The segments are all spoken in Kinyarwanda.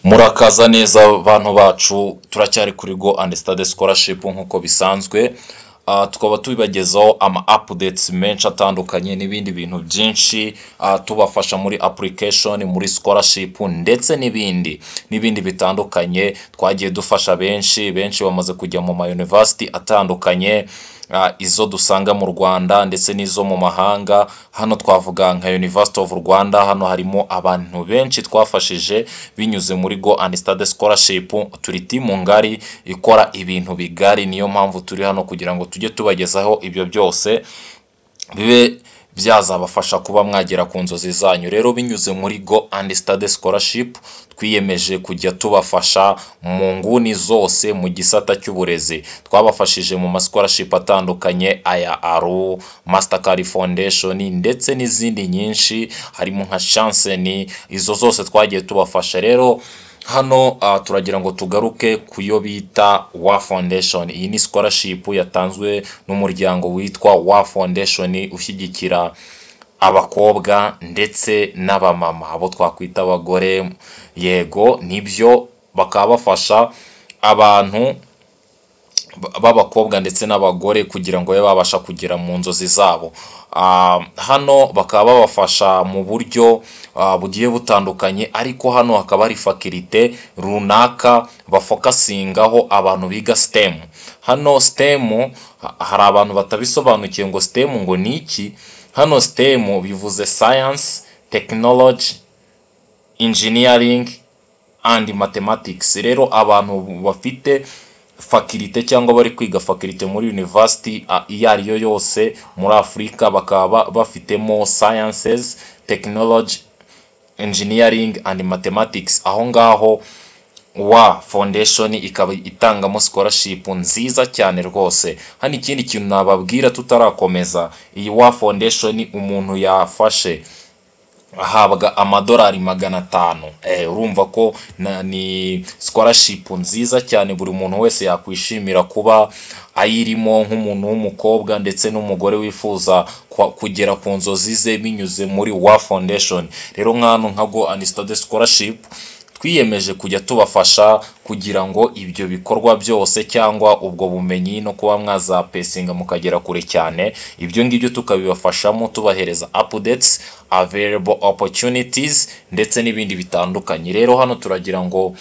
Murakaza neza abantu bacu turacyari kuri Go and Study Scholarship nkuko bisanzwe. Tukaba tubibagezaho ama updates menshi atandukanye n'ibindi bintu byinshi tubafasha muri application, muri scholarship ndetse n'ibindi bitandukanye. Twagiye dufasha benshi bamaze kujya mu university atandukanye, izo dusanga mu Rwanda ndetse n'izo mu mahanga. Hano twavuga nka University of Rwanda, hano harimo abantu benshi twafashije binyuze muri Go and Study Scholarship. Turi timu ngari ikora ibintu bigari, niyo mpamvu turi hano kugira ngo tujye tubagezaho ibyo byose bibe byazabafasha kuba mwagera ku nzozi zanyu. Rero binyuze muri Go and Study Scholarship twiyemeje kujya tubafasha mu nguni zose mu gisata cy'uburezi. Twabafashije mu ma scholarship atandukanye, aya Aru, Mastercard Foundation ndetse n'izindi nyinshi, harimo nka Chance. Izo zose twagiye tubafasha. Rero hano turagira ngo tugaruke kuyo bita Wa Foundation. Iyi ni scholarship yatanzwe n'umuryango witwa Wa Foundation ushyigikira abakobwa ndetse n'abamama, abo twakwita abagore. Yego nibyo, bakaba bafasha abantu b'abakobwa ndetse n'abagore kugira ngo babasha kugera mu nzozi zabo. Hano bakaba babafasha mu buryo bugiye butandukanye, ariko hano hakaba hari faculty runaka bafokasingaho abantu biga STEM. Hano STEM hari abantu batabisobanukiye ngo STEM ngo ni iki. Hano STEM bivuze Science, Technology, Engineering and Mathematics. Rero abantu bafite faculty cyangwa bari kwiga faculty muri university iyo ariyo yose muri Afrika bakaba bafitemo Sciences, Technology, Engineering and Mathematics. Aho ngaho Wa Foundation ikaba itangamo scholarship nziza cyane rwose. Hano ikindi kintu nababwira tutarakomeza, iyi Wa Foundation umuntu yafashe ahabwa amadolari 500. Urumva ko ni scholarship nziza cyane, buri muntu wese yakwishimira kuba ayirimo, nk'umuntu w'umukobwa ndetse n'umugore wifuza kugera ku nzozi ze binyuze muri Wa Foundation. Rero nk'ano nka Go and Study Scholarship twiyemeje kujya tubafasha kugira ngo ibyo bikorwa byose cyangwa ubwo bumenyi no kuba mwazapesinga mukagera kure cyane, ibyo ngibyo tukabibafashamo tubahereza updates, available opportunities ndetse n'ibindi bitandukanye. Rero hano turagira ngo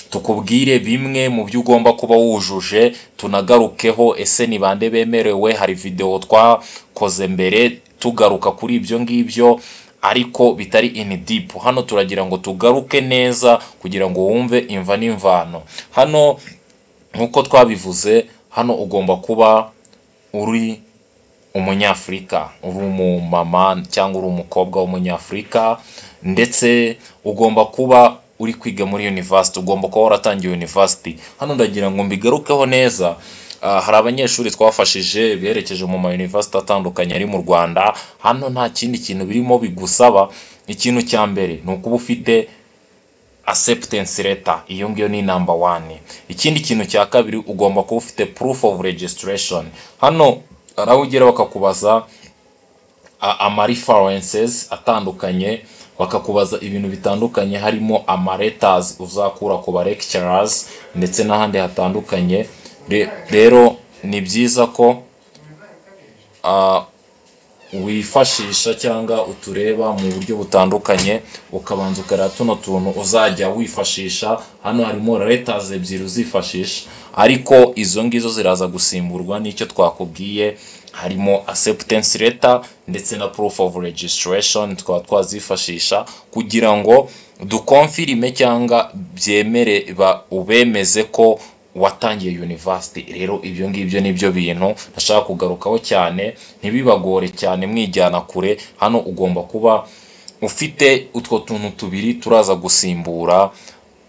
tukubwire bimwe mu byo ugomba kuba wujuje, tunagarukeho ese ni bande bemerewe. Hari video twakoze mbere tugaruka kuri ibyo ngibyo ariko bitari in deep. Hano turagira ngo tugaruke neza kugira ngo wumve imva n'imvano. Hano nkuko twabivuze, hano ugomba kuba uri umunyafrika, uri umumama cyangwa uri umukobwa w'umunyafrika, ndetse ugomba kuba uri kwiga muri university, ugomba kuba waratangiye university. Hano ndagira ngo mbigarukeho neza. Hari abanyeshuri twafashije berekeje mu university atandukanye ari mu Rwanda. Hano nta kindi kintu birimo bigusaba. Ikintu cya mbere ni ukuba ufite acceptance letter, iyo ngiyo ni number 1. Ikindi kintu cya kabiri ugomba kuba ufite proof of registration. Hano arawugera bakakubaza ama references atandukanye, bakakubaza ibintu bitandukanye, harimo ama letters uzakura ku ba lecturers ndetse n'ahandi hatandukanye. Rero ni byiza ko wifashisha cyangwa utureba mu buryo butandukanye, ukabanza ukareba tuno tuntu uzajya wifashisha. Hano harimo letters ebyiri uzifashisha, ariko izo ngizo ziraza gusimburwa n'icyo twakubwiye. Harimo acceptance letter ndetse na proof of registration twazifashisha kugira ngo dukonfirime cyangwa byemere ubemeze ko watangiye university. Rero ibyo ngibyo nibyo bintu nashaka kugarukaho cyane, ntibibagore cyane mwijyana kure. Hano ugomba kuba ufite utwo tuntu tubiri turaza gusimbura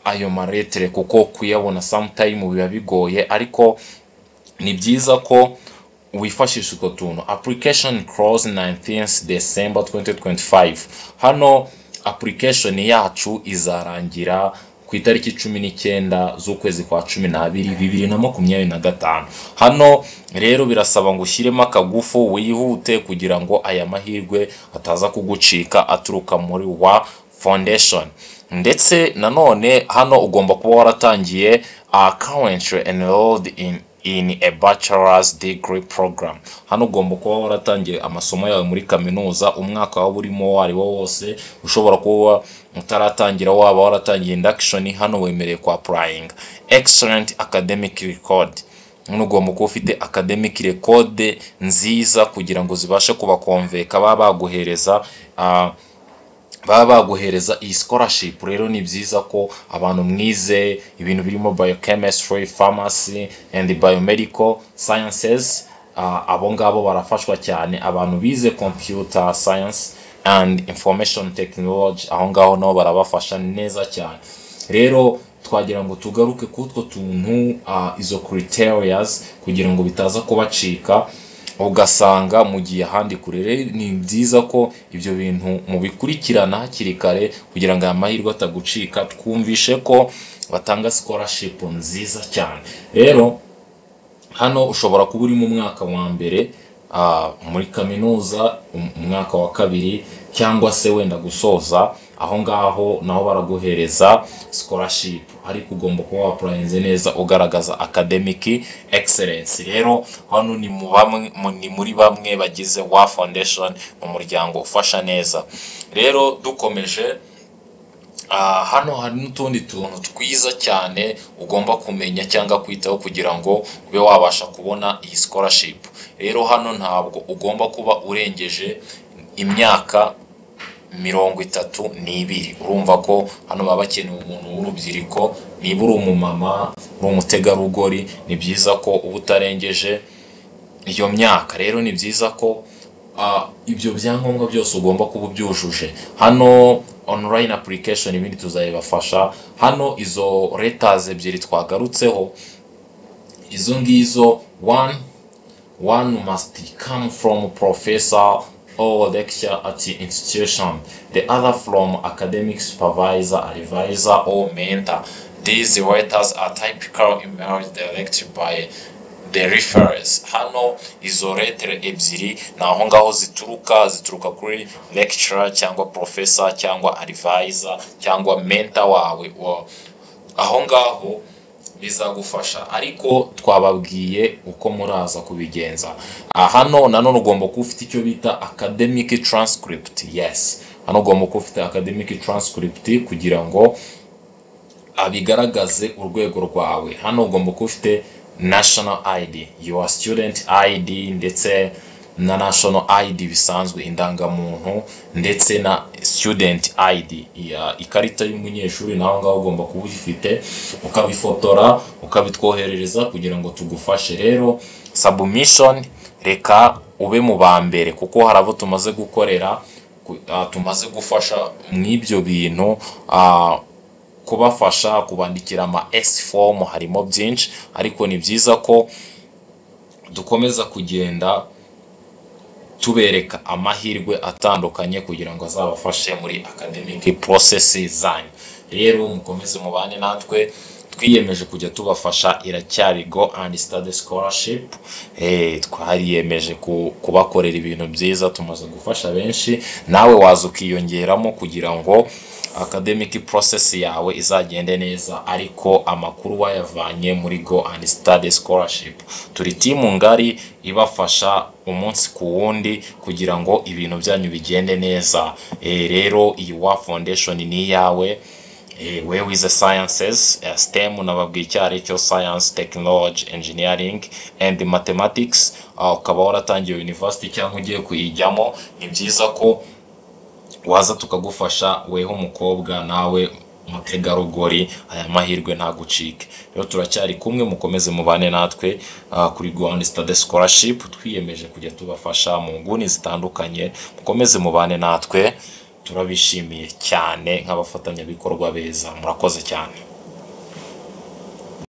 ayo maretere, kuko kuyabona sometime biba bigoye, ariko ni byiza ko wifashisha utwo tuntu. Application close 19th December 2025. Hano application yacu izarangira ku itariki 19 z'ukwezi kwa 12 2025. Hano rero birasaba ngo ushyiremo akagufu wihute kugira ngo aya mahirwe ataza kugucika aturuka muri Wa Foundation. ndetse nanone hano ugomba kuba waratangiye currently enrolled in a bachelor's degree program. Hano ugomba kuba waratangiye amasomo yawe muri kaminuza, umwaka waba urimo wari wo wose. Ushobora kuba utaratangira waba waratangiye induction, hano wemereye ku applying. Excellent academic record. Hano ugomba kuba ufite academic record nziza kugira ngo zibashe kuba konveka baba baguhereza iyi scholarship. Rero ni byiza ko abantu mwize ibintu birimo biochemistry, pharmacy and biomedical sciences, abo ngabo barafashwa cyane. Abantu bize computer science and information technology, aho ngaho nabo barabafasha neza cyane. Rero twagira ngo tugaruke kutwo tuntu izo criterias kugira ngo bitaza kubacika ugasanga mu gihe ahandi kure. Ni byiza ko ibyo bintu mubikurikirana hakiri kare kugira ngo aya mahirwe atagucika. Twumvishe ko batanga scholarship nziza cyane. Rero hano ushobora kuba uri mu mwaka wa mbere muri kaminuza, umwaka wa kabiri, cyangwa se wenda gusoza, aho ngaho naho baraguhereza scholarship, ariko ugomba kuba waprayinze neza ugaragaza academic excellence. Rero hano ni muri bamwe bagize wa foundation, mu muryango ufasha neza. Rero dukomeje, hano hari n'utundi tuntu twiza cyane ugomba kumenya cyangwa kwitaho kugira ngo ube wabasha kubona iyi scholarship. Rero hano ntabwo ugomba kuba urengeje imyaka 32. Urumva ko hano baba bakeneye umuntu w'urubyiruko. Niba uri umumama, uri umutegarugori, ni byiza ko uba utarengeje iyo myaka. Rero ni byiza ko ibyo byangombwa byose ugomba kuba byujuje. Hano online application ibindi tuzabibafasha. Hano izo letters ebyiri twagarutseho, izo ngizo, one must come from professor or lecturer at the institution, the other from academic supervisor, advisor or mentor. These letters are typical emails directed by the referrals. Hano izo letter ebyiri naho ngaho zituruka kuri lecturer cyangwa professor cyangwa advisor cyangwa mentor wawe. Aho ngaho bizagufasha, ariko twababwiye uko muraza kubigenza. Hano nanone ugomba kuba ufite icyo bita academic transcript. Yes, hano ugomba kuba ufite academic transcript kugira ngo abigaragaze urwego rwawe. Hano ugomba kuba ufite national ID, your student ID, ndetse na national ID bisanzwe, indangamuntu, ndetse na student ID, ikarita y'umunyeshuri. naho ngaho ugomba kuba ufite, ukabifotora ukabitwoherereza kugira ngo tugufashe. Rero submission, reka ube mu bambere kuko harabo tumaze gukorera, tumaze gufasha mw'ibyo bintu, kubafasha kubandikira ama S form. Harimo byinshi, ariko ni byiza ko dukomeza kugenda tubereka amahirwe atandukanye kugira ngo azabafashe muri academic processes zanyu. Rero mukomeze mubane natwe, twiyemeje kujya tubafasha. iracyari Go and Study Scholarship. Twariyemeje kubakorera ibintu byiza, tumaze gufasha benshi, nawe waza ukiyongeramo kugira ngo academic process yawe izagende neza, ariko amakuru wayavanye muri Go and Study Scholarship. Turi timu ngari ibafasha umunsi ku wundi kugira ngo ibintu byanyu bigende neza. Rero iyi wa foundation ni yawe. We wize sciences, STEM nababwiye cyari cyo science, technology, engineering and mathematics, ukaba waratangiye university cyangwa ugiye kuyijyamo, ni byiza ko waza tukagufasha. weho umukobwa nawe umutegarugori, aya mahirwe ntagucike. Rero turacyari kumwe, mukomeze mubane natwe kuri Go and Study Scholarship. Twiyemeje kujya tubafasha mu nguni zitandukanye, mukomeze mubane natwe. Turabishimiye cyane nk'abafatanyabikorwa beza. Murakoze cyane.